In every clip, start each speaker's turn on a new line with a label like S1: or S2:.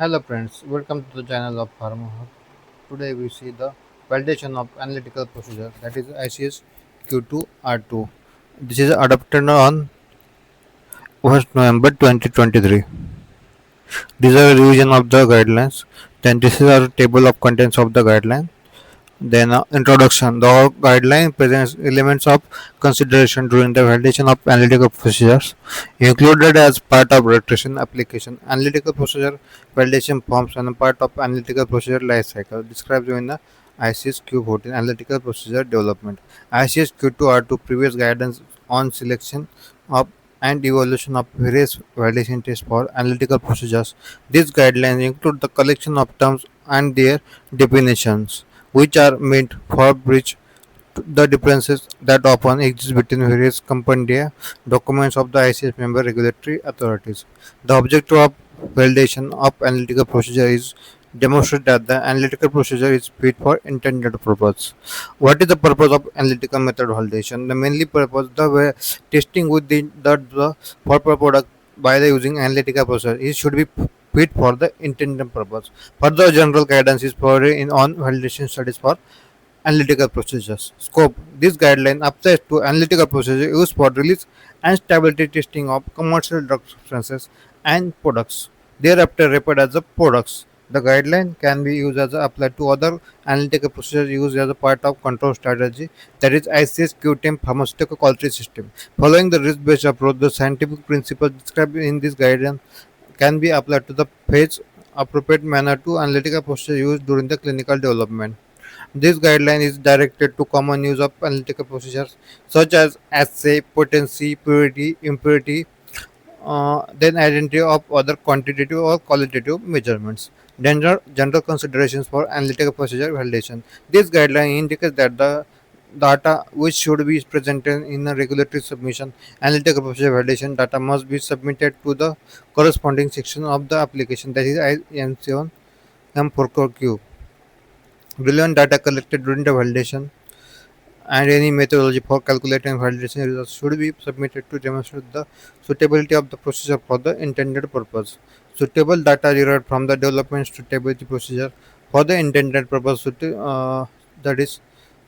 S1: Hello friends, welcome to the channel of Pharma Hub. Today we see the validation of analytical procedure, that is ICS Q2R2. This is adopted on 1st November 2023. These are a revision of the guidelines. Then this is our table of contents of the guideline. Then introduction. The guideline presents elements of consideration during the validation of analytical procedures, included as part of registration application. Analytical procedure validation forms and a part of analytical procedure lifecycle described in the ICS Q14 analytical procedure development. ICS Q2 are two previous guidance on selection of and evaluation of various validation tests for analytical procedures. These guidelines include the collection of terms and their definitions which are meant for bridge the differences that often exist between various compendia documents of the ICS member regulatory authorities. The objective of validation of analytical procedure is demonstrate that the analytical procedure is fit for intended purpose. What is the purpose of analytical method validation? The mainly purpose the way testing with the for product by the using analytical procedure it should be fit for the intended purpose. Further general guidance is provided in on validation studies for analytical procedures. Scope. This guideline applies to analytical procedures used for release and stability testing of commercial drug substances and products. Thereafter referred as the products. The guideline can be used as applied to other analytical procedures used as a part of control strategy, that is ICS Q10 pharmaceutical quality system. Following the risk-based approach, the scientific principles described in this guideline can be applied to the phase appropriate manner to analytical procedure used during the clinical development. This guideline is directed to common use of analytical procedures such as assay, potency, purity, impurity, then identity of other quantitative or qualitative measurements. General considerations for analytical procedure validation. This guideline indicates that the data which should be presented in a regulatory submission, analytical procedure validation data must be submitted to the corresponding section of the application, that is IM7 M4Q. Relevant data collected during the validation and any methodology for calculating validation results should be submitted to demonstrate the suitability of the procedure for the intended purpose. Suitable data derived from the development suitability procedure for the intended purpose, that is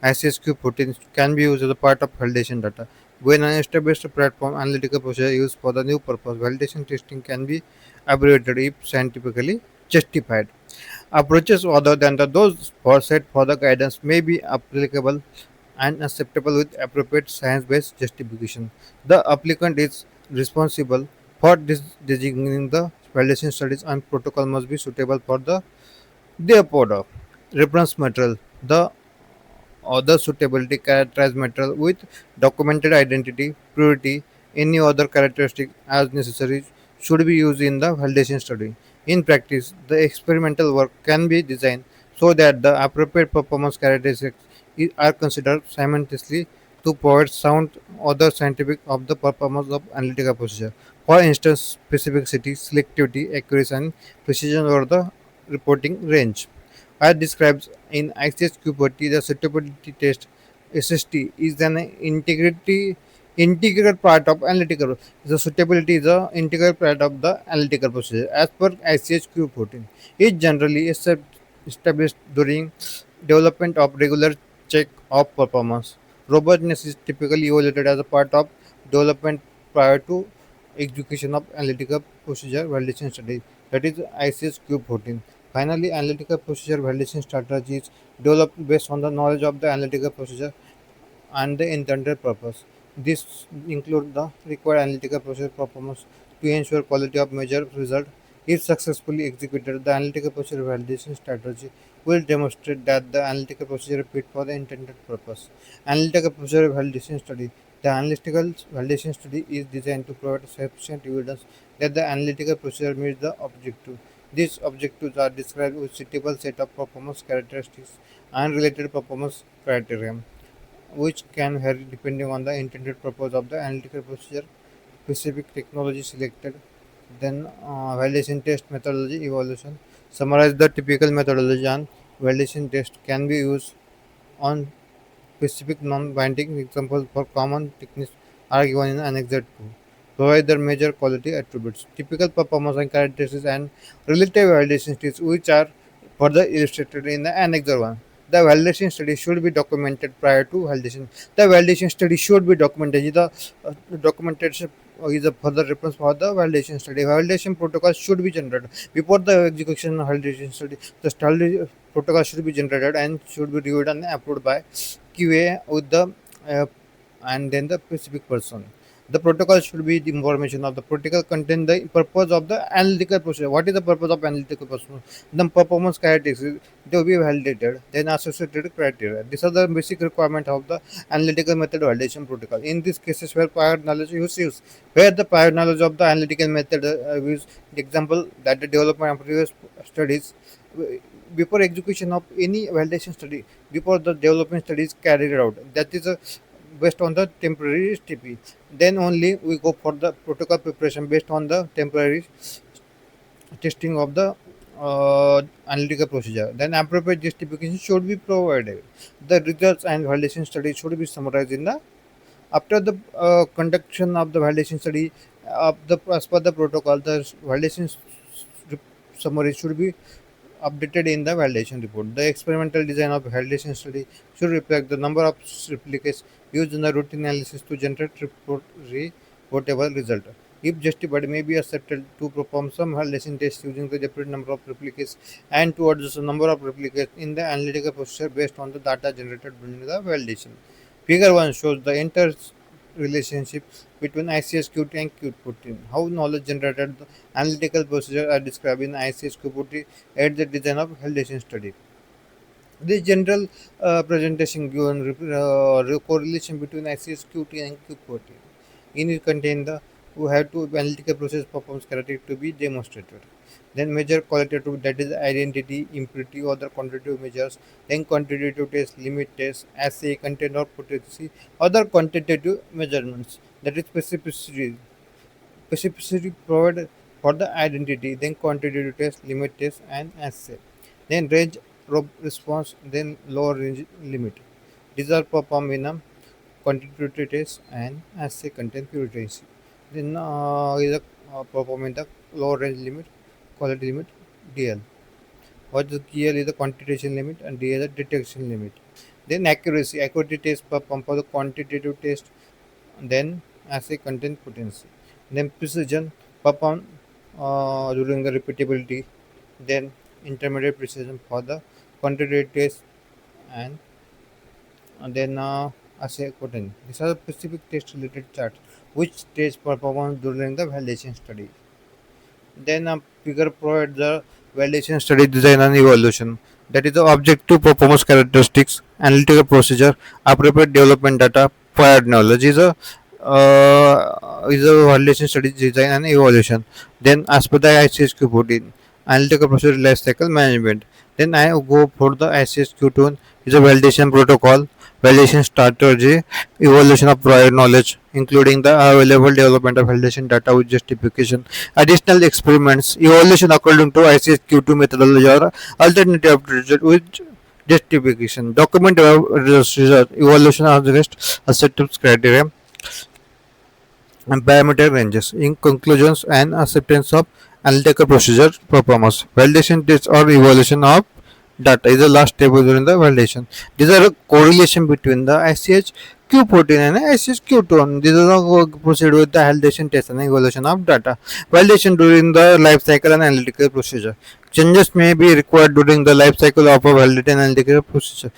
S1: ICSQ14, can be used as a part of validation data. When an established platform analytical procedure is used for the new purpose, validation testing can be abbreviated if scientifically justified. Approaches other than those for set for the guidance may be applicable and acceptable with appropriate science-based justification. The applicant is responsible for designing the validation studies and protocol must be suitable for their product. Reference material. The other suitability characterized material with documented identity, purity, any other characteristic as necessary should be used in the validation study. In practice, the experimental work can be designed so that the appropriate performance characteristics are considered simultaneously to provide sound other scientific of the performance of analytical procedure. For instance, specificity, selectivity, accuracy, and precision over the reporting range. As described in Access Q40, the suitability test SST is an integral part of analytical. The suitability is an integral part of the analytical procedure. As per ICH Q14, it generally is established during development of regular check of performance. Robustness is typically evaluated as a part of development prior to execution of analytical procedure validation study, that is ICS Q14. Finally, analytical procedure validation strategies developed based on the knowledge of the analytical procedure and the intended purpose. This include the required analytical procedure performance to ensure quality of measured result. If successfully executed, the analytical procedure validation strategy will demonstrate that the analytical procedure fit for the intended purpose. Analytical procedure validation study. The analytical validation study is designed to provide sufficient evidence that the analytical procedure meets the objective. These objectives are described with suitable set of performance characteristics and related performance criteria which can vary depending on the intended purpose of the analytical procedure, specific technology selected, then validation test methodology evaluation. Summarize the typical methodology and validation test can be used on specific non-binding examples for common techniques are given in Annex 2. provide the major quality attributes, typical performance and characteristics, and relative validation states, which are further illustrated in the Annex 1. The validation study should be documented prior to validation. The validation study should be documented. The documentation is a further reference for the validation study. Validation protocol should be generated before the execution of validation study. The study protocol should be generated and should be reviewed and approved by QA with the uh, and then the specific person. The protocol should be the information of the protocol contain the purpose of the analytical process. What is the purpose of analytical process? The performance characteristics to be validated, then associated criteria. These are the basic requirement of the analytical method validation protocol. In these cases where prior knowledge is used, where the prior knowledge of the analytical method is the example that the development of previous studies before execution of any validation study, before the development study is carried out. That is based on the temporary STP. Then only we go for the protocol preparation based on the temporary testing of the analytical procedure. Then appropriate justification should be provided. The results and validation study should be summarized in the after the conduction of the validation study of the as per the protocol. The validation summary should be updated in the validation report. The experimental design of validation study should reflect the number of replicates used in the routine analysis to generate reportable result. If justified, may be accepted to perform some validation tests using the different number of replicates and to adjust the number of replicates in the analytical procedure based on the data generated during the validation. Figure 1 shows the interrelationship between ICS-Qt and Qt. How knowledge generated the analytical procedure are described in ICS-Qt at the design of validation study. This general presentation given correlation between ICS-Qt and Qt. In it contain the who have to analytical process performance characteristic to be demonstrated. Then measure qualitative, that is identity, impurity, other quantitative measures. Then quantitative test, limit test, assay, content or potency, other quantitative measurements, that is specificity. Specificity provided for the identity, then quantitative test, limit test, and assay. Then range response, then lower range limit. These are performed in a quantitative test and assay content purity. Then is a performing the lower range limit, quality limit, DL. What is DL is the quantitation limit and DL is the detection limit. Then accuracy test perform for the quantitative test, then assay content potency. Then precision perform during the repeatability, then intermediate precision for the quantitative test and then assay potency. These are the specific test related charts which stage performance during the validation study. Then a figure provides the validation study design and evaluation. That is the objective performance characteristics, analytical procedure, appropriate development data, prior knowledge is a validation study design and evaluation. Then as per the ICSQ14, analytical procedure life cycle management. Then I go for the ICSQ2 is a validation protocol, validation strategy, evaluation of prior knowledge, including the available development of validation data with justification, additional experiments, evaluation according to ICSQ2 methodology or alternative result with justification, document result, evaluation of the rest acceptance criteria, and parameter ranges. In conclusions and acceptance of analytical procedure performance, validation test or evaluation of data is the last step during the validation. These are a correlation between the ICH Q14 and ICH Q2. These are the proceed with the validation test and evaluation of data. Validation during the life cycle and analytical procedure. Changes may be required during the life cycle of a validated analytical procedure.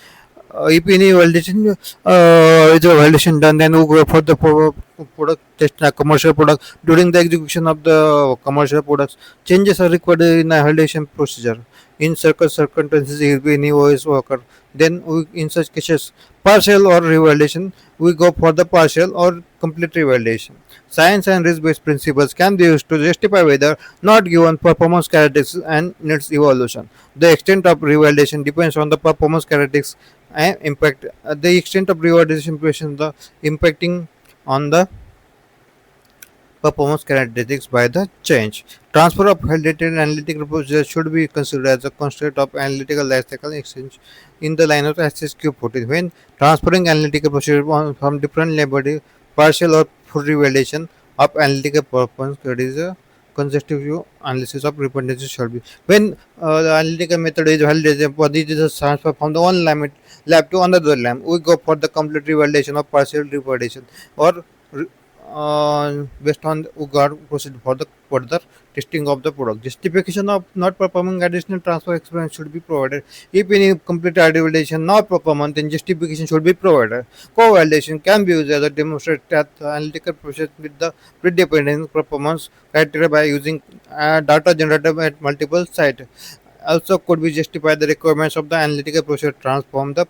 S1: If any validation is a validation done, then we go for the product test, commercial product. During the execution of the commercial products, changes are required in the validation procedure. In certain circumstances, if any voice occur, then we, in such cases, partial or revalidation, we go for the partial or complete revalidation. Science and risk-based principles can be used to justify whether not given performance characteristics and needs evaluation. The extent of revalidation depends on the performance characteristics and impact. The extent of revalidation depends on the impacting on the performance characteristics by the change. Transfer of validated analytical procedure should be considered as a constraint of analytical lifecycle exchange in the line of SSQ14. When transferring analytical procedure from different laboratory, partial or full revalidation of analytical performance. That is a consecutive analysis of dependency should be when the analytical method is validated for this is transfer from the one lab to another lab. We go for the complete validation of partial validation or based on we got proceed for the further testing of the product. Justification of not performing additional transfer experiments should be provided. If any complete validation not performance, then justification should be provided. Co-validation can be used as a demonstrate that the analytical process with the predependent performance criteria by using data generated at multiple sites. Also could be justify the requirements of the analytical process transform the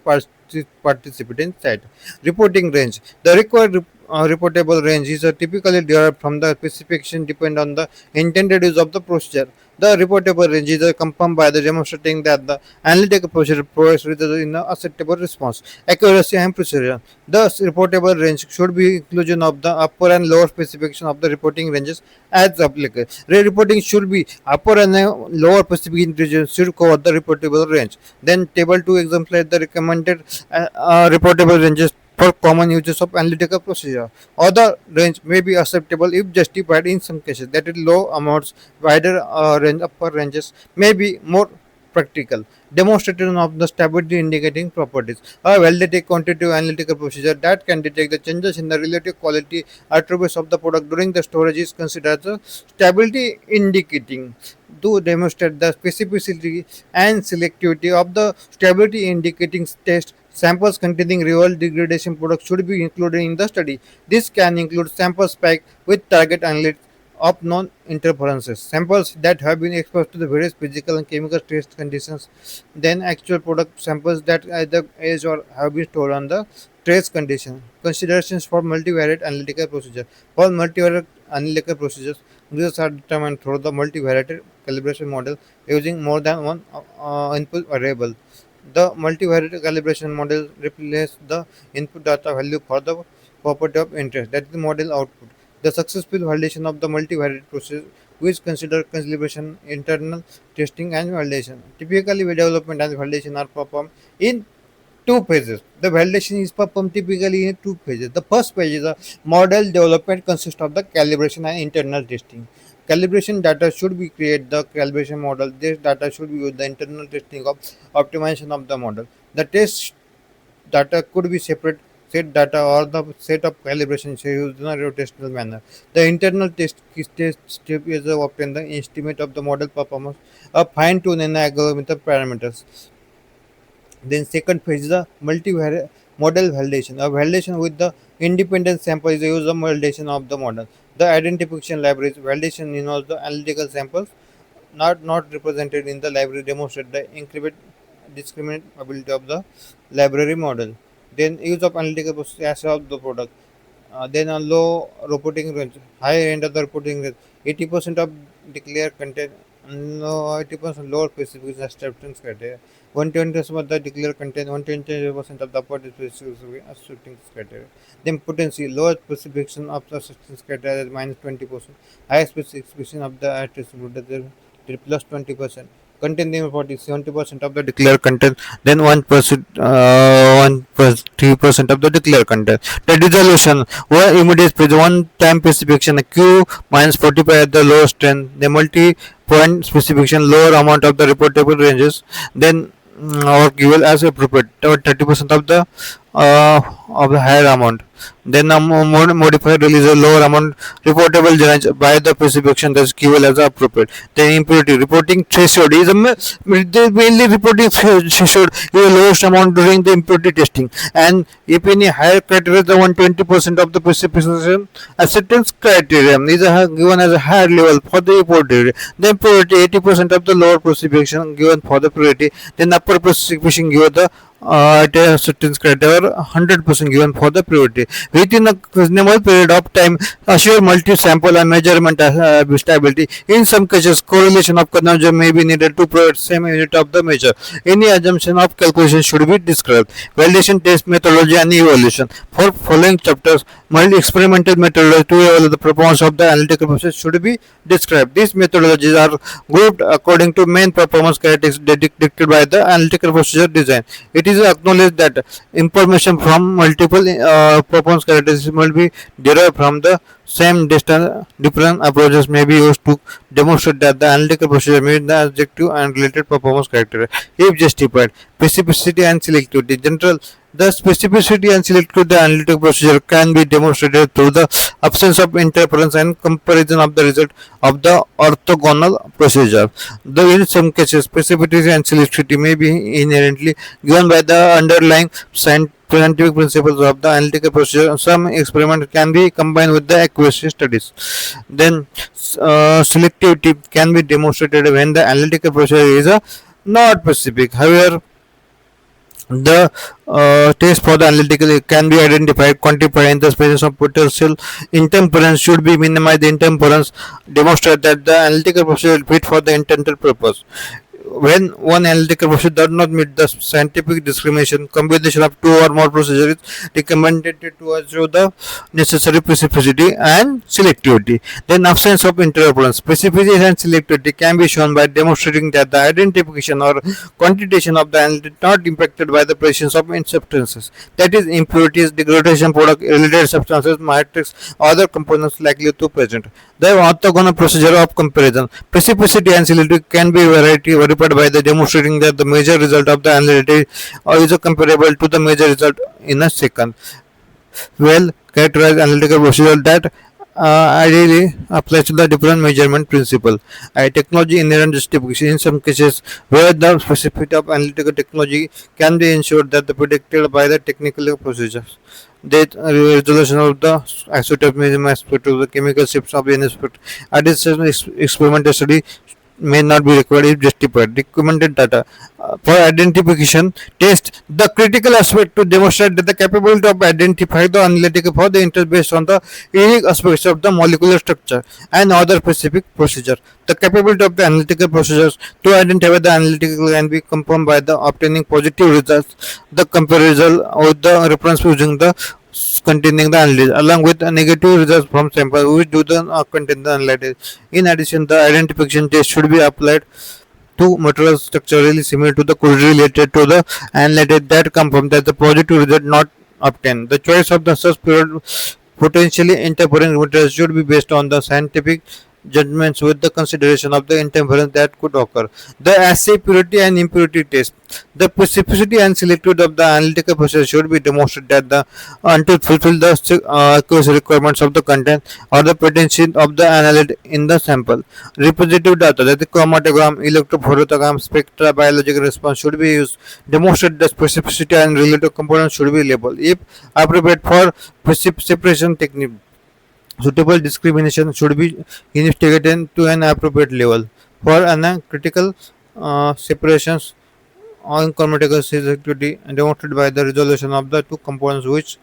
S1: participant site. Reporting range. The required reportable range is typically derived from the specification depend on the intended use of the procedure. The reportable range is confirmed by the demonstrating that the analytical procedure provides results in an acceptable response, accuracy and precision. The reportable range should be inclusion of the upper and lower specification of the reporting ranges as applicable. Reporting should be upper and lower specification regions should cover the reportable range. Then table 2 exemplifies the recommended reportable ranges for common uses of analytical procedure. Other range may be acceptable if justified in some cases. That is, low amounts, wider range, upper ranges may be more practical. Demonstration of the stability indicating properties. A validated quantitative analytical procedure that can detect the changes in the relative quality attributes of the product during the storage is considered as a stability indicating. To demonstrate the specificity and selectivity of the stability indicating test, samples containing real degradation products should be included in the study. This can include samples packed with target analytes of known interferences, samples that have been exposed to the various physical and chemical test conditions, then actual product samples that either age or have been stored on the trace condition. Considerations for multivariate analytical procedure. For multivariate analytical procedures, results are determined through the multivariate calibration model using more than one input variable. The multivariate calibration model replaces the input data value for the property of interest, that is the model output. The successful validation of the multivariate process, which consider calibration, internal testing, and validation. Typically, development and validation are performed in two phases. The validation is performed typically in two phases. The first phase is a model development consists of the calibration and internal testing. Calibration data should be create the calibration model. This data should be used the internal testing of optimization of the model. The test data could be separate set data or the set of calibration used in a rotational manner. The internal test step is to obtain the estimate of the model performance, a fine tune and algorithm parameters. Then second phase is the model validation. A validation with the independent sample is the use of validation of the model. The identification libraries validation involves the analytical samples not represented in the library demonstrate the discriminate ability of the library model. Then use of analytical process of the product. Then a low reporting range, high end of the reporting range, 80% of declared content, no 80% lower specification acceptance criteria, 120% of the declared content, 120% of the upper specification acceptance criteria. Then potency, lower specification of the acceptance criteria is minus 20%, higher specification of the attribute plus 20%. Content name 70% of the declared content, then 1% 3% of the declared content. The resolution where immediate page one time specification Q minus 45 at the lowest strength, the multi point specification lower amount of the reportable ranges, then or given as appropriate 30% of the higher amount, then a modified release a lower amount reportable range by the specification that is given as appropriate. Then impurity reporting threshold is mainly reporting threshold is the lowest amount during the impurity testing, and if any higher criteria the 120% of the specification acceptance criteria is given as a higher level for the impurity. Then purity 80% of the lower specification given for the purity, then upper specification given the at a certain criteria 100% given for the purity. Within a reasonable period of time, assure multi-sample and measurement stability. In some cases, correlation of conversion may be needed to provide same unit of the measure. Any assumption of calculation should be described. Validation test methodology and evaluation. For following chapters, experimental methodology to evaluate the performance of the analytical process should be described. These methodologies are grouped according to main performance characteristics dictated by the analytical procedure design. It is acknowledged that information from multiple performance characteristics must be derived from the Same different approaches may be used to demonstrate that the analytical procedure meets the objective and related performance criteria if justified. Specificity and selectivity. General the specificity and selectivity of the analytical procedure can be demonstrated through the absence of interference and comparison of the result of the orthogonal procedure. Though in some cases, specificity and selectivity may be inherently given by the underlying scientific principles of the analytical procedure. Some experiments can be combined with the accuracy studies. Then, selectivity can be demonstrated when the analytical procedure is not specific. However, the test for the analytical can be identified, quantified, and the presence of potential interference should be minimized. The interference demonstrate that the analytical procedure is fit for the intended purpose. When one analytical procedure does not meet the scientific discrimination, combination of two or more procedures is recommended to achieve the necessary specificity and selectivity. Then absence of interference. Specificity and selectivity can be shown by demonstrating that the identification or quantitation of the analytic not impacted by the presence of substances, that is impurities, degradation product, related substances, matrix, other components likely to present. The orthogonal procedure of comparison. Specificity and selectivity can be verified by the demonstrating that the measure result of the analytic is comparable to the measure result in a second. Well characterized analytical procedure that ideally applies to the different measurement principle. A technology inherent justification in some cases where the specificity of analytical technology can be ensured that the predicted by the technical procedures. The resolution of the isotope measurement aspect of the chemical shifts of an aspect. Additional experimental study may not be required if justified. Recommended data for identification test the critical aspect to demonstrate that the capability of identify the analytical for the interest based on the unique aspects of the molecular structure and other specific procedure. The capability of the analytical procedures to identify the analytical can be confirmed by the obtaining positive results, the comparison with the reference using the containing the analysis along with the negative results from samples which do not contain the analysis. In addition, the identification test should be applied to materials structurally similar to the correlated to the analytic that confirm that the positive result not obtained. The choice of the such potentially interfering materials should be based on the scientific judgments with the consideration of the interference that could occur. The assay purity and impurity test. The specificity and selectivity of the analytical process should be demonstrated that the until fulfill the accuracy requirements of the content or the potential of the analyte in the sample. Representative data that the chromatogram, electrophotogram, spectra, biological response should be used. Demonstrate the specificity and related components should be labeled. If appropriate for separation technique, suitable discrimination should be investigated to an appropriate level. For critical separations on chromatical selectivity demonstrated by the resolution of the two components which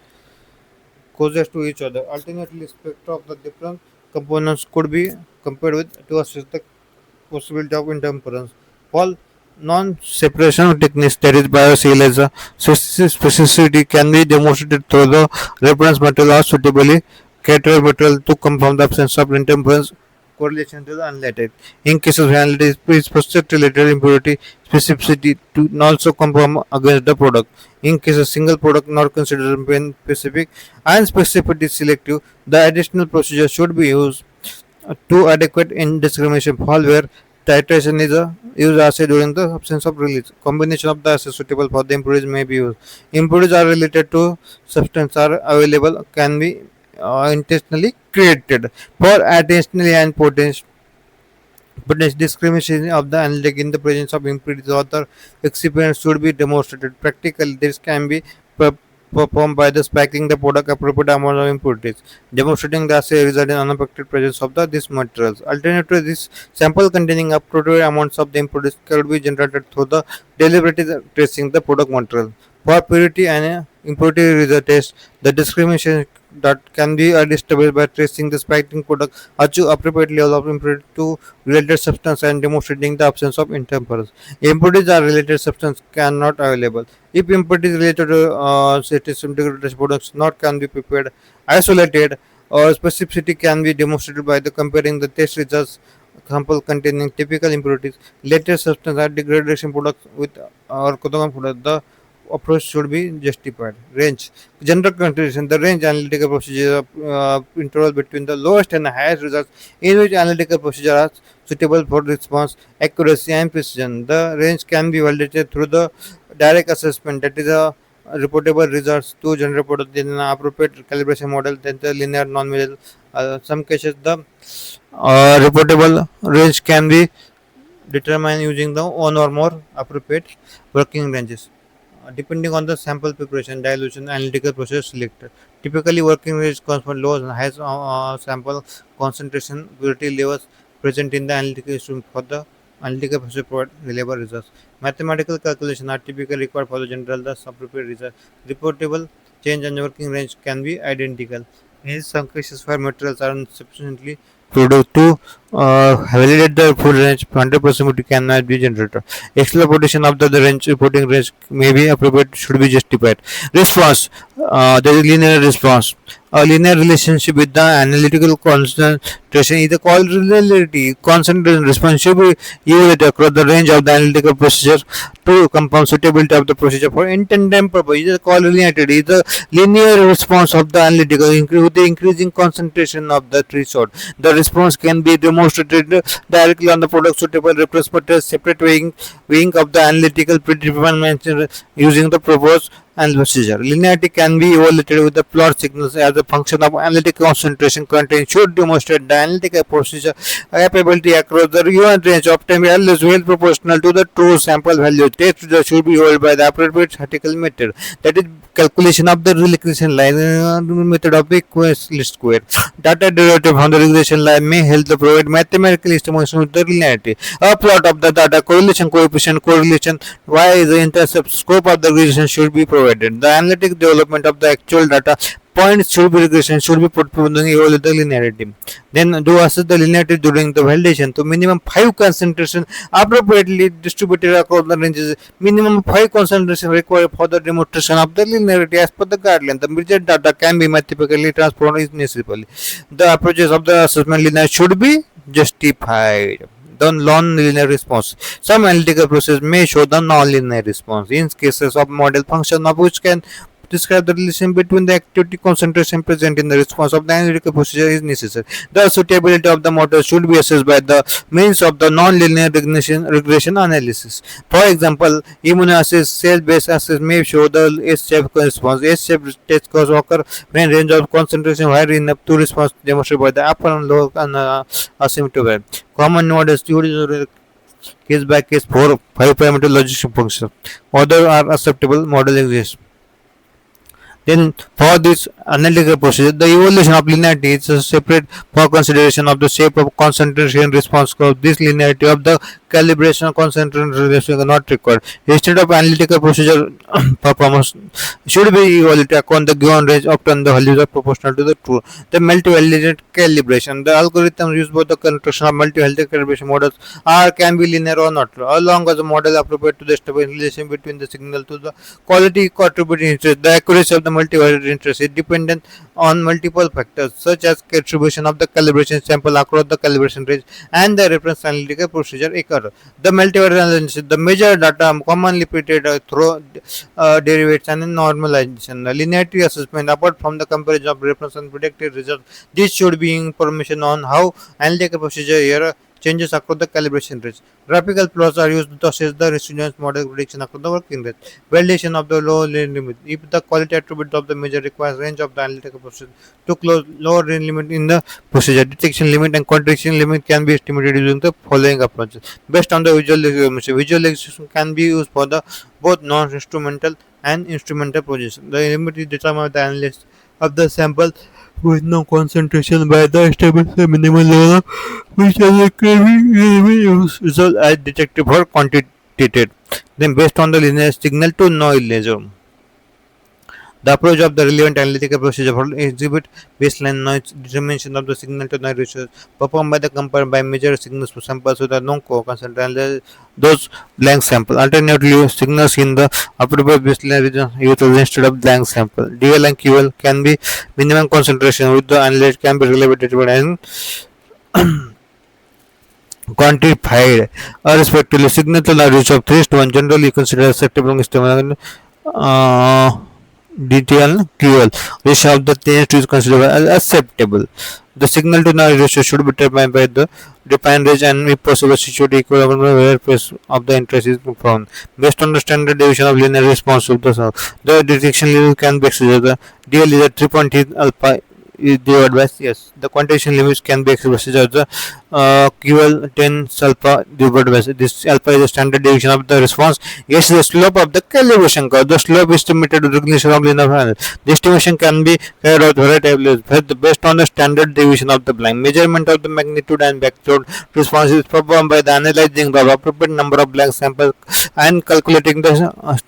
S1: closest to each other. Alternately, spectra of the different components could be compared with to assess the possibility of interference. For non-separation techniques, that is biosiliza, specificity can be demonstrated through the reference material or suitably characterized material to confirm the absence of interference correlation to the analytic. In cases where analytic is specific related impurity, specificity to also confirm against the product. In cases single product not considered when specific and specificity selective, the additional procedure should be used to adequate indiscrimination fall where titration is used assay during the absence of release. Combination of the assay suitable for the impurities may be used. Impurities are related to substance are available can be intentionally created for attentionally and potential discrimination of the analytic in the presence of impurities or other excipients should be demonstrated. Practically, this can be performed by the spiking the product appropriate amount of impurities, demonstrating the assay result in unaffected presence of these materials. Alternatively, this sample containing appropriate amounts of the impurities could be generated through the deliberately tracing the product material. For purity and impurity result test, the discrimination that can be established by tracing the spiking product achieve appropriate level of impurity to related substance and demonstrating the absence of interference. Impurities are related substance cannot available. If impurities related to system degradation products not can be prepared, isolated, or specificity can be demonstrated by the comparing the test results sample containing typical impurities, later substance or degradation products with orthogonal product. The approach should be justified. Range. General consideration. The range analytical procedure interval between the lowest and the highest results in which analytical procedure are suitable for response, accuracy, and precision. The range can be validated through the direct assessment, that is a reportable results to general product in an appropriate calibration model, then the linear non-linear. Some cases the reportable range can be determined using the one or more appropriate working ranges. Depending on the sample preparation, dilution, analytical process selected. Typically, working range comes from low and high sample concentration purity levels present in the analytical instrument for the analytical process provide reliable results. Mathematical calculations are typically required for the general the appropriate result. Reportable change and working range can be identical. In some cases where materials are insufficiently produced to validate the full range, 100% cannot be generated. Exploitation of the range reporting range may be appropriate, should be justified. Response. There is linear response. A linear relationship with the analytical concentration is the correlativity. Concentration response should be evaluated across the range of the analytical procedure to confirm suitability of the procedure for intended purpose. It is correlated. It is the linear response of the analytical with the increasing concentration of the threshold. The response can be demonstrated directly on the product suitable reference but a separate weighing of the analytical predetermined using the proposed and procedure. Linearity can be evaluated with the plot signals as a function of analytical concentration content should demonstrate the analytical procedure capability across the given range of time is well proportional to the true sample value. Test result should be held by the appropriate statistical method, that is calculation of the regression line method of the least square. Data derivative from the regression line may help to provide mathematical estimation of the linearity. A plot of the data correlation coefficient correlation y the intercept scope of the regression should be provided. The analytic development of the actual data points should be regression should be put to evaluate the linearity. Then do assess the linearity during the validation. So minimum 5 concentration appropriately distributed across the ranges. Minimum 5 concentration required for the demonstration of the linearity as per the guideline. The measured data can be mathematically transformed if necessary. The approaches of the assessment linear should be justified. The non-linear response. Some analytical process may show the non-linear response in cases of model function of which can describe the relation between the activity concentration present in the response of the analytical procedure is necessary. The suitability of the model should be assessed by the means of the non-linear regression analysis. For example, immunoassays, cell-based assays may show the S-shape response. S-shape test cause occur when range of concentration higher enough to response demonstrated by the upper and lower asymptote. Common models use case by case 4-5 parameter logistic function. Other are acceptable model exists. Then for this analytical procedure, the evaluation of linearity is separate for consideration of the shape of concentration response curve. This linearity of the calibration concentration relation is not required. Instead of analytical procedure performance should be evaluated according the given range often the values are proportional to the true. The multivariate calibration. The algorithm used for the construction of multivariate calibration models are can be linear or not, as long as the model appropriate to the establish relation between the signal to the quality contributing interest. The accuracy of the multivariate interest is dependent on multiple factors such as contribution of the calibration sample across the calibration range and the reference analytical procedure occur. The multivariate analysis, the measured data commonly repeated through derivatives and normalization. The linearity assessment apart from the comparison of reference and predicted results. This should be information on how analytical procedure here changes across the calibration range. Graphical plots are used to assess the resilience model prediction across the working range. Validation of the low range limit. If the quality attribute of the measure requires range of the analytical procedure to close lower range limit in the procedure, detection limit and contradiction limit can be estimated using the following approaches. Based on the visual examination, visual examination can be used for the both non-instrumental and instrumental projection. The limit is determined by the analysis of the sample with no concentration by the established minimal level which is a result as detected or quantitated. Then based on the linear signal to noise level. The approach of the relevant analytical procedure for exhibit baseline noise determination of the signal to noise ratio performed by the compare by measure signals to samples with a non co-concentration those blank sample. Alternatively, signals in the appropriate baseline region used instead of blank sample. DL and QL can be minimum concentration with the analyte can be related and quantified respectively. Signal to noise ratio of 3:1 generally considered acceptable estimate uh, detail QL ratio of the test is considered as acceptable. The signal to noise ratio should be determined by the defined range and if possible should equal where phase of the interest is found. Based on the standard deviation of linear response of the sound, the detection level can be exceeded. The DL is a 3.8 alpha is divided by yes. The quantitation limits can be expressed as the QL 10 alpha divided by this alpha is the standard deviation of the response. Yes, the slope of the calibration curve. The slope estimated recognition of linear panel. The estimation can be carried out variably based on the standard deviation of the blind. Measurement of the magnitude and background response is performed by the analyzing the appropriate number of black samples and calculating the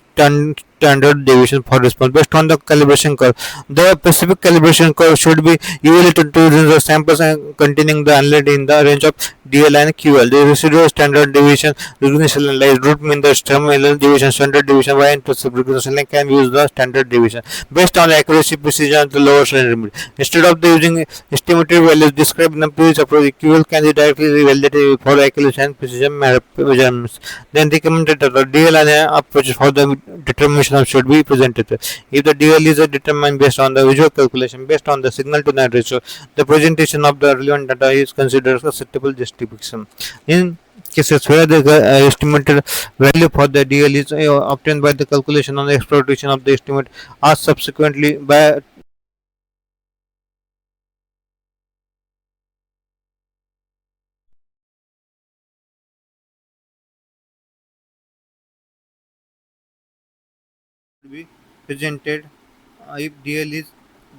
S1: standard deviation for response based on the calibration curve. The specific calibration curve should be evaluated to the samples containing the analyte in the range of DL and QL. The residual standard deviation recognition lies root mean the terminal deviation, standard deviation, y and recognition line can use the standard deviation based on accuracy, precision, and the lower standard limit. Instead of the using estimated values described in the previous approach, QL can be directly validated for accuracy and precision measurements. Then recommended that the DL and approach for the determination should be presented. If the DL is determined based on the visual calculation based on the signal to noise ratio, the presentation of the relevant data is considered acceptable justification. In cases where the estimated value for the DL is obtained by the calculation on the exploitation of the estimate are subsequently by be presented if DL is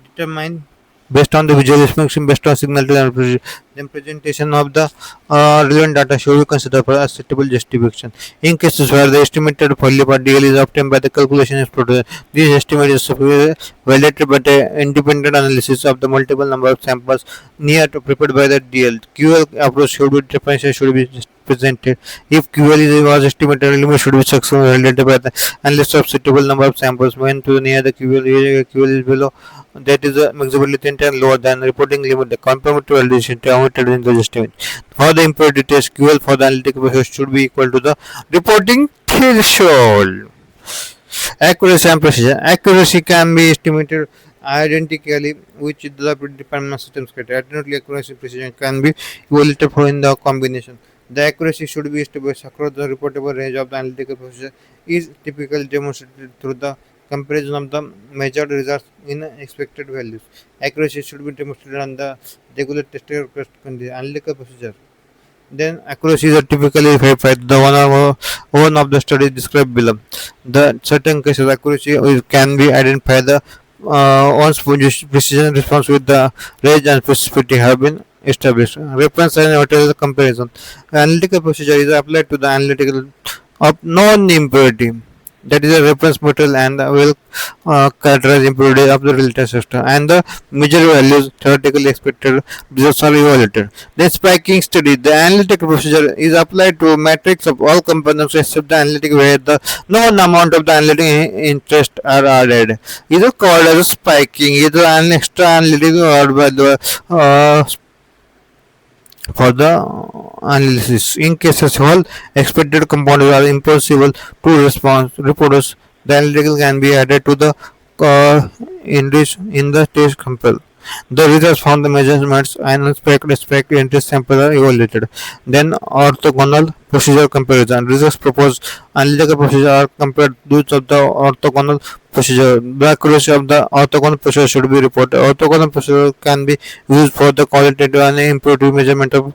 S1: determined based on the visual inspection based on signal to the then presentation of the relevant data should be considered for acceptable justification. In cases where the estimated value for DL is obtained by the calculation is produced, this estimate is validated by the independent analysis of the multiple number of samples near to prepared by the DL. QL approach should be differentiated should be presented. If QL was estimated, limit should be successfully validated by the analysis of suitable number of samples when to near the QL is below that is maximally 10 times lower than reporting limit. The confirmatory validation omitted in the estimate. For the impurity test, QL for the analytical process should be equal to the reporting threshold. Accuracy and precision. Accuracy can be estimated identically, which is the predetermined systems criteria. Alternately, accuracy and precision can be evaluated for in the combination. The accuracy should be established across the reportable range of the analytical procedure is typically demonstrated through the comparison of the measured results in expected values. Accuracy should be demonstrated on the regular tested condition analytical procedure. Then accuracy is typically verified. The one of the studies described below. The certain cases accuracy can be identified. The once precision response with the range and specificity have been established. Reference and material comparison. Analytical procedure is applied to the analytical of non-impurity. That is a reference material and will characterize impurity of the related system and the major values theoretically expected results are evaluated. The spiking study. The analytical procedure is applied to matrix of all components except the analytic where the known amount of the analytic interest are added. It is called as spiking. It is an extra analytic or by the for the analysis. In cases all expected components are impossible to reproduce, the analytical can be added to the enrich in the test sample. The results from the measurements and spec interest sample are evaluated. Then orthogonal procedure comparison. Results proposed analytical procedure are compared to those of the orthogonal procedure. The accuracy of the orthogonal procedure should be reported. Orthogonal procedure can be used for the qualitative and imperative measurement of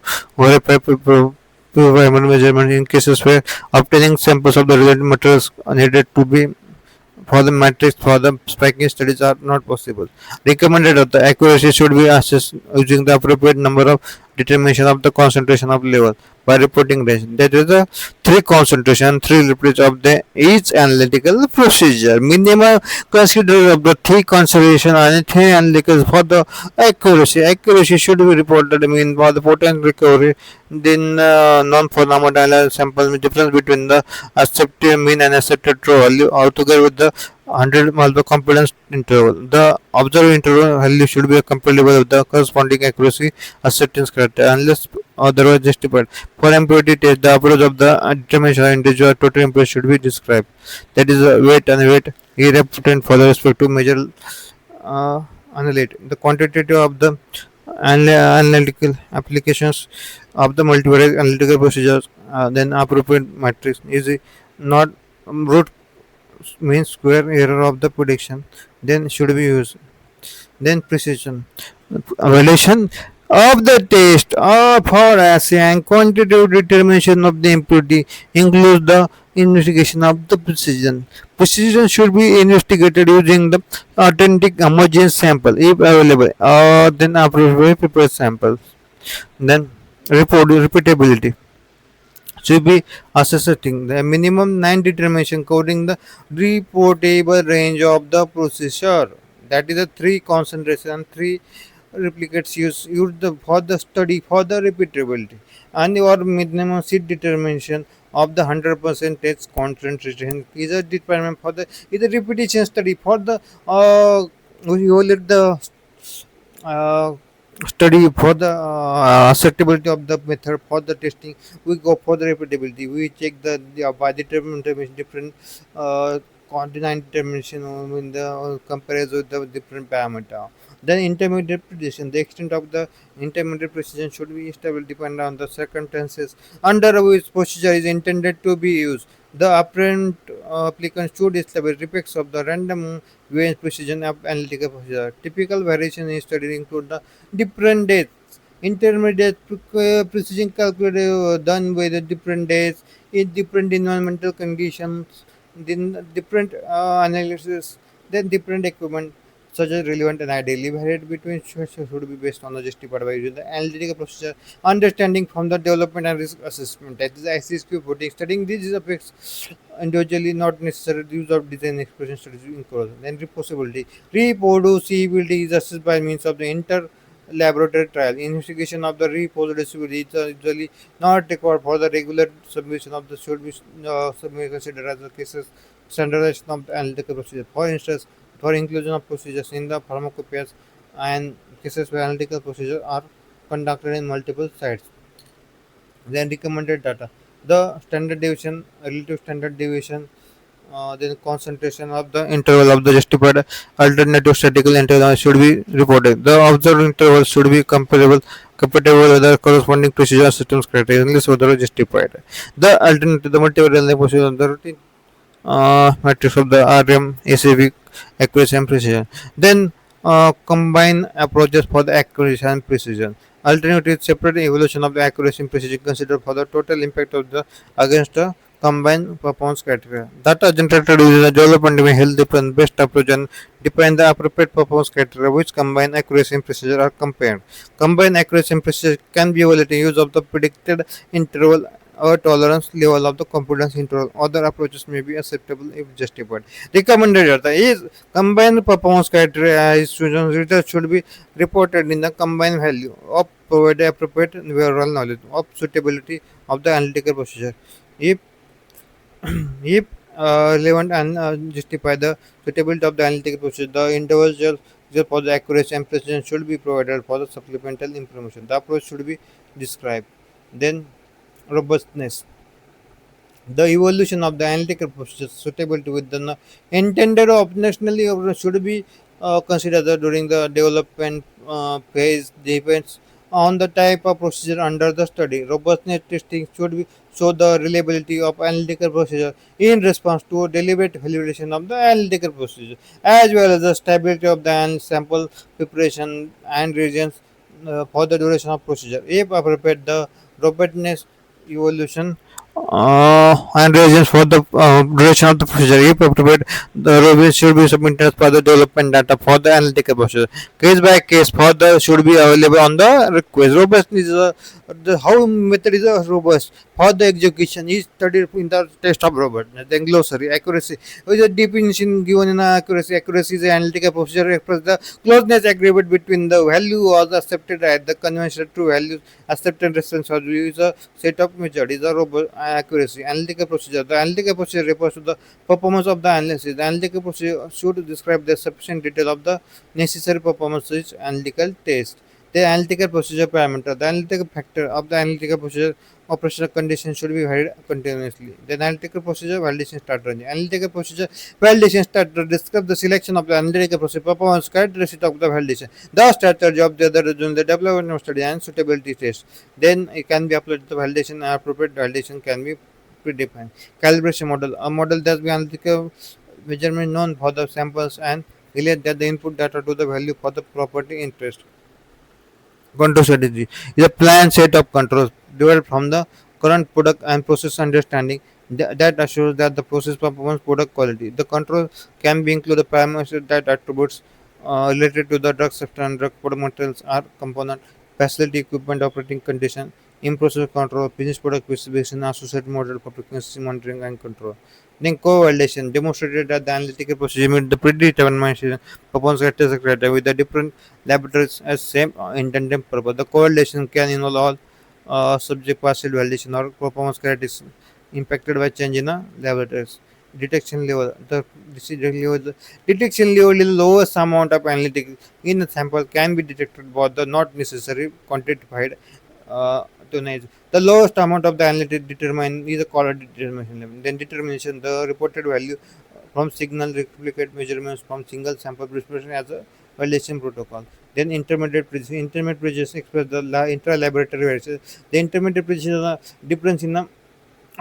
S1: primary measurement in cases where obtaining samples of the related materials are needed to be for the matrix for the spiking studies are not possible. Recommended of the accuracy should be assessed using the appropriate number of determination of the concentration of level by reporting range. That is the three concentration, three reports of the each analytical procedure. Minimum consider of the three concentration and three analytical for the accuracy. Accuracy should be reported. I mean for the potent recovery. Then non-phenomenal sample difference between the accepted mean and accepted true value altogether with the 100 multiple confidence interval. The observed interval value should be comparable with the corresponding accuracy acceptance criteria. Unless otherwise justified. For impurity test, the approach of the determination of individual total impurity should be described. That is, weight and weight irrepresentant for the respective measure uh, analytic. The quantitative of the analytical applications of the multivariate analytical procedures, then appropriate matrix is not root mean square error of the prediction, then should be used. Then precision. Evaluation of the test for assay and quantitative determination of the impurity includes the investigation of the precision. Precision should be investigated using the authentic homogeneous sample if available, or then appropriate prepared samples. Then repeatability should be assessing the minimum 9 determination covering the reportable range of the processor. That is the 3 concentration and 3 replicates used for the study for the repeatability, and your minimum seed determination of the 100% test concentration is a determinant for the is a repetition study for the you let the uh, study for the acceptability of the method for the testing. We go for the repeatability, we check the by determination different continent determination in the comparison with the different parameter. Then intermediate precision, the extent of the intermediate precision should be stable depending on the circumstances under which procedure is intended to be used. The apparent applicant should establish effects of the random variance precision of analytical procedure. Typical variation in study include the different dates, intermediate precision calculated done by the different dates in different environmental conditions, then different analysis, then different equipment such as relevant and ideally varied between should be based on the justified by using the analytical procedure, understanding from the development and risk assessment. That is ICSQ putting studying these effects individually, not necessarily the use of design expression studies in cross. Then reproducibility. Reproducibility is assessed by means of the inter laboratory trial. Investigation of the reproducibility is usually not required for the regular submission of the should be considered as the cases standardization of the analytical procedure. For instance, for inclusion of procedures in the pharmacopoeias and cases where analytical procedures are conducted in multiple sites. Then recommended data. The standard deviation, relative standard deviation, then concentration of the interval of the justified alternative statistical interval should be reported. The observed interval should be compatible with the corresponding procedure systems criteria unless otherwise justified. The alternative, the multivariate procedure of the routine matrix of the RM, ACV, accuracy and precision. Then combine approaches for the accuracy and precision. Alternative separate evaluation of the accuracy and precision considered for the total impact of the against the combined performance criteria. Data generated using the development may help different best approach and define the appropriate performance criteria which combine accuracy and precision are compared. Combined accuracy and precision can be evaluated use of the predicted interval or tolerance level of the confidence interval. Other approaches may be acceptable if justified. Recommended data is combined performance criteria is results should be reported in the combined value of provided appropriate overall knowledge of suitability of the analytical procedure. If if relevant and justify the suitability of the analytical procedure, the individual for the accuracy and precision should be provided for the supplemental information. The approach should be described. Then robustness, the evolution of the analytical process suitability with the intended operationally should be considered during the development phase depends on the type of procedure under the study. Robustness testing should be show the reliability of analytical procedure in response to deliberate validation of the analytical procedure as well as the stability of the sample preparation and regions for the duration of procedure. If appropriate, the robustness evolution and reasons for the duration of the procedure. If appropriate, the review should be submitted for the development data for the analytical procedure. Case by case for the should be available on the request. Robust is the how method is robust for the execution is studied in the test of robustness. Then glossary accuracy is a definition given in accuracy. Accuracy is an analytical procedure express the closeness agreement between the value was accepted at the conventional true values accepted response value is a set of method is a robust accuracy. Analytical procedure. The analytical procedure refers to the performance of the analysis. The analytical procedure should describe the sufficient detail of the necessary performance of analytical test. The analytical procedure parameter. The analytical factor of the analytical procedure operational condition should be varied continuously. The analytical procedure validation strategy. Analytical procedure validation strategy describes the selection of the analytical procedure performance characteristic of the validation. The strategy of the other region, the development of study and suitability test. Then it can be applied to the validation and appropriate validation can be predefined. Calibration model. A model that be analytical measurement known for the samples and relate that the input data to the value for the property interest. Control strategy is a planned set of controls developed from the current product and process understanding that assures that the process performs product quality. The control can be include the parameters that attributes related to the drug substance, drug product materials or component, facility equipment operating condition, in-process control, finished product specification, associated model for frequency monitoring and control. Then co-validation demonstrated that the analytical procedure meet the predetermined performance criteria with the different laboratories as same intended purpose. The correlation can involve all subject partial validation or performance characteristics impacted by change in the laboratories. Detection level. Detection level is the lowest amount of analytics in a sample can be detected but the not necessary quantified to nature. The lowest amount of the analytic determine is the quality determination level. Then determination the reported value from signal replicate measurements from single sample preparation as a validation protocol. Then intermediate precision express the intra-laboratory variations. The intermediate precision is the difference in the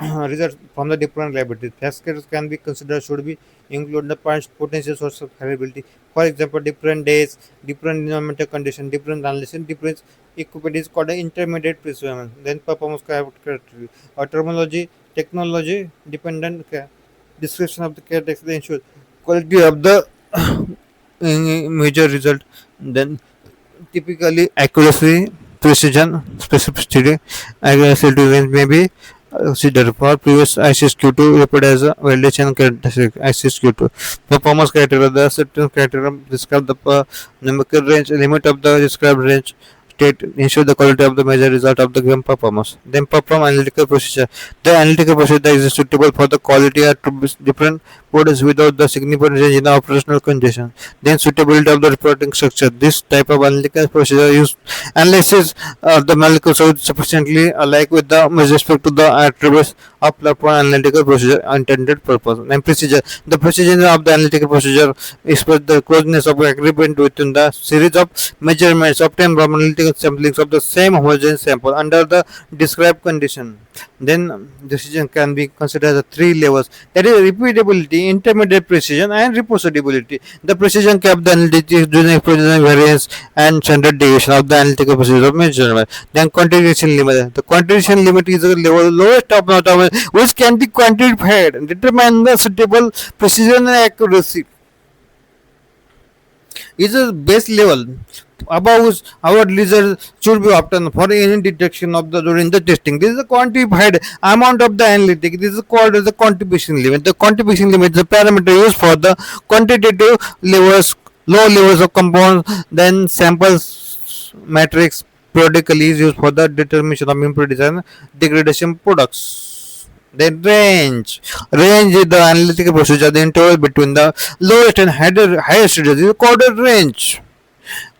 S1: results from the different laboratories. Factors can be considered should be include the potential source of variability. For example, different days, different environmental condition, different analysis, different equipment is called an intermediate precision. Then performance characteristic or terminology, technology dependent description of the characteristics ensure quality of the major result. Then typically accuracy, precision, specificity, accuracy to range may be considered for previous ISIS Q2 reported as a validation characteristic ISIS Q2. Performance criteria. The acceptance criteria describe the numerical range limit of the described range state ensure the quality of the measure result of the given performance. Then perform analytical procedure. The analytical procedure is suitable for the quality at different products without the significant change in the operational condition. Then suitability of the reporting structure. This type of analytical procedure use analysis of the molecules sufficiently alike with the with respect to the attributes of platform analytical procedure intended purpose. And procedure. The precision of the analytical procedure express the closeness of agreement within the series of measurements obtained from analytical samplings of the same homogeneous sample under the described condition. Then decision can be considered as three levels, that is repeatability, intermediate precision and reproducibility. The precision cap the analytics during precision variance and standard deviation of the analytical procedure of measurement. Then quantification limit. The quantification limit is the level lowest of not which can be quantified, determine the suitable precision and accuracy is a base level above which our results should be obtained for any detection of the during the testing. This is a quantified amount of the analytic. This is called as the quantification limit. The quantification limit is the parameter used for the quantitative levels, low levels of compounds. Then samples matrix periodically is used for the determination of impurities and degradation products. Then range. Range is the analytical procedure, the interval between the lowest and highest results is called a range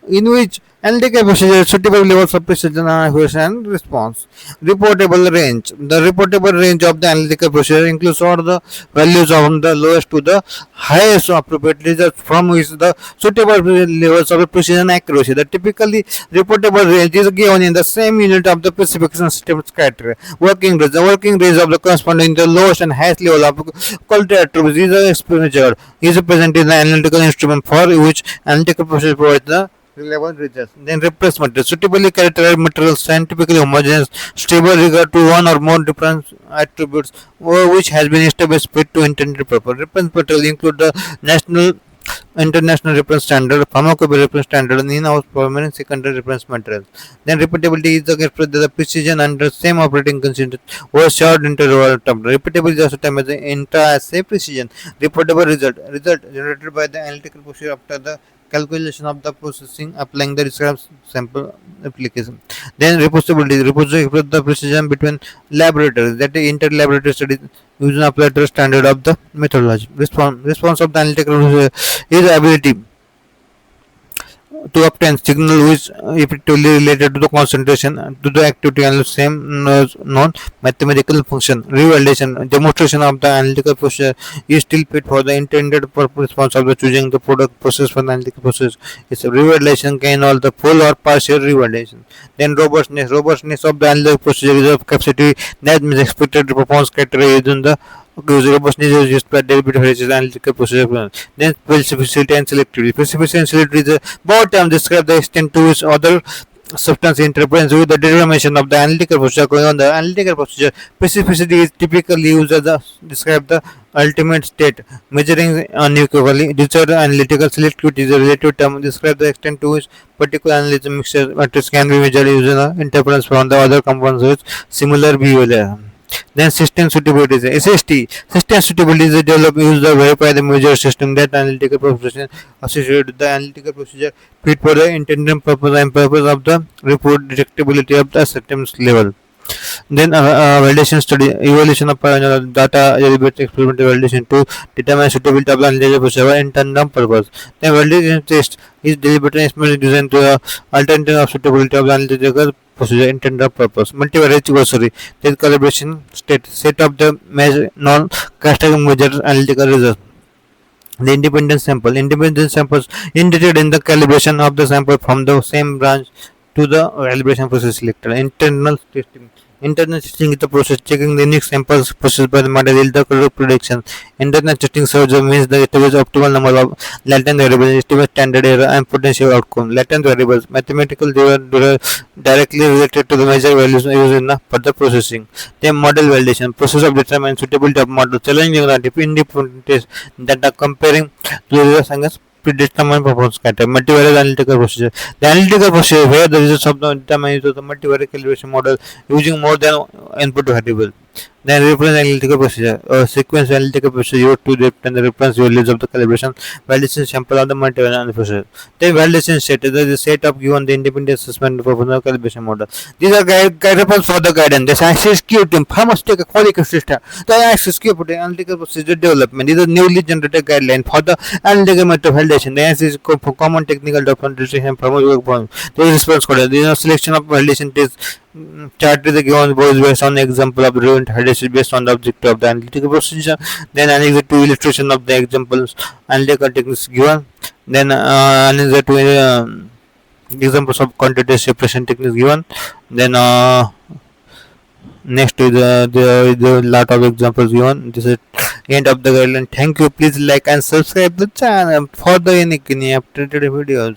S1: in which analytical procedure suitable levels of precision and response. Reportable range. The reportable range of the analytical procedure includes all the values from the lowest to the highest appropriate results from which the suitable levels of precision and accuracy. The typically reportable range is given in the same unit of the specification system criteria. Working range. The working range of the corresponding the lowest and highest level of quality attributes is present in the analytical instrument for which analytical procedure provides the relevant results. Then replacement material. Suitably characterized materials scientifically homogeneous, stable regard to one or more different attributes which has been established fit to intended purpose. Reference material include the national international reference standard, pharmacopoeia reference standard, and in-house primary and secondary reference materials. Then repeatability is the precision under same operating conditions over short interval term. Repeatability is also termed as the intra-assay precision. Reportable result generated by the analytical procedure after the calculation of the processing applying the described sample application. Then reproducibility the precision between laboratories, that is inter-laboratory studies using applied to the standard of the methodology. Response of the analytical procedure is ability to obtain signal which effectively related to the concentration to the activity and the same known mathematical function. Revalidation demonstration of the analytical procedure is still fit for the intended purpose response of the choosing the product process for the analytical process. It's a revalidation can involve the full or partial revalidation. Then robustness of the analytical procedure is of capacity that means expected performance criteria within the robustness is used by deliberate analytical procedure. Then specificity and selectivity. Specificity and selectivity is a broad term describe the extent to which other substance interference with the determination of the analytical procedure going on. The analytical procedure specificity is typically used as a describe the ultimate state, measuring unequivocally. Disorder analytical selectivity is a relative term describe the extent to which particular analytic mixture matrix can be measured using interference from the other components with similar behavior. Then system suitability is SST. System suitability is developed use to verify the measure system that analytical procedure associated with the analytical procedure fit for the intended purpose and purpose of the report detectability of the systems level. Then validation study evaluation of data deliberate experimental validation to determine suitability of the analytical procedure intended purpose. Then validation test is deliberate experiment designed to alternative of suitability of the analytical procedure intended purpose. Multivariate glossary. Then calibration state set of the measure non casting measure analytical results. The independent samples indicated in the calibration of the sample from the same branch to the calibration process selected. Internal testing is the process checking the unique samples processed by the model yield the correct prediction. Internal testing serves means the establish optimal number of latent variables, estimate standard error and potential outcome. Latent variables mathematical directly related to the measure values used in the further processing. Then model validation process of determining suitability of model challenging the independent tests that are comparing to the results against predetermined performance criteria. Multivariate analytical procedure. The analytical procedure where the results of the determined of the multivariate calibration model using more than input variable. Then reference analytical procedure. Sequence analytical procedure to determine the reference values of the calibration validation sample of the multivariate procedure. Then validation set is the set of given the independent assessment for the calibration model. These are reference for the guidance. The science team must take a quality system. The ISQ for the analytical procedure development. These are newly generated guidelines for the analytical method validation. The answer is for common technical documentation from work point. There is response code. There is selection of validation tests. Chart is given both based on the example of the relevant validation based on the objective of the analytical procedure. Then another two illustration of the examples analytical techniques given. Then another two examples of quantitative separation techniques given. Then next is the lot of examples given. This is end of the guideline. Thank you. Please like and subscribe the channel for the any updated videos.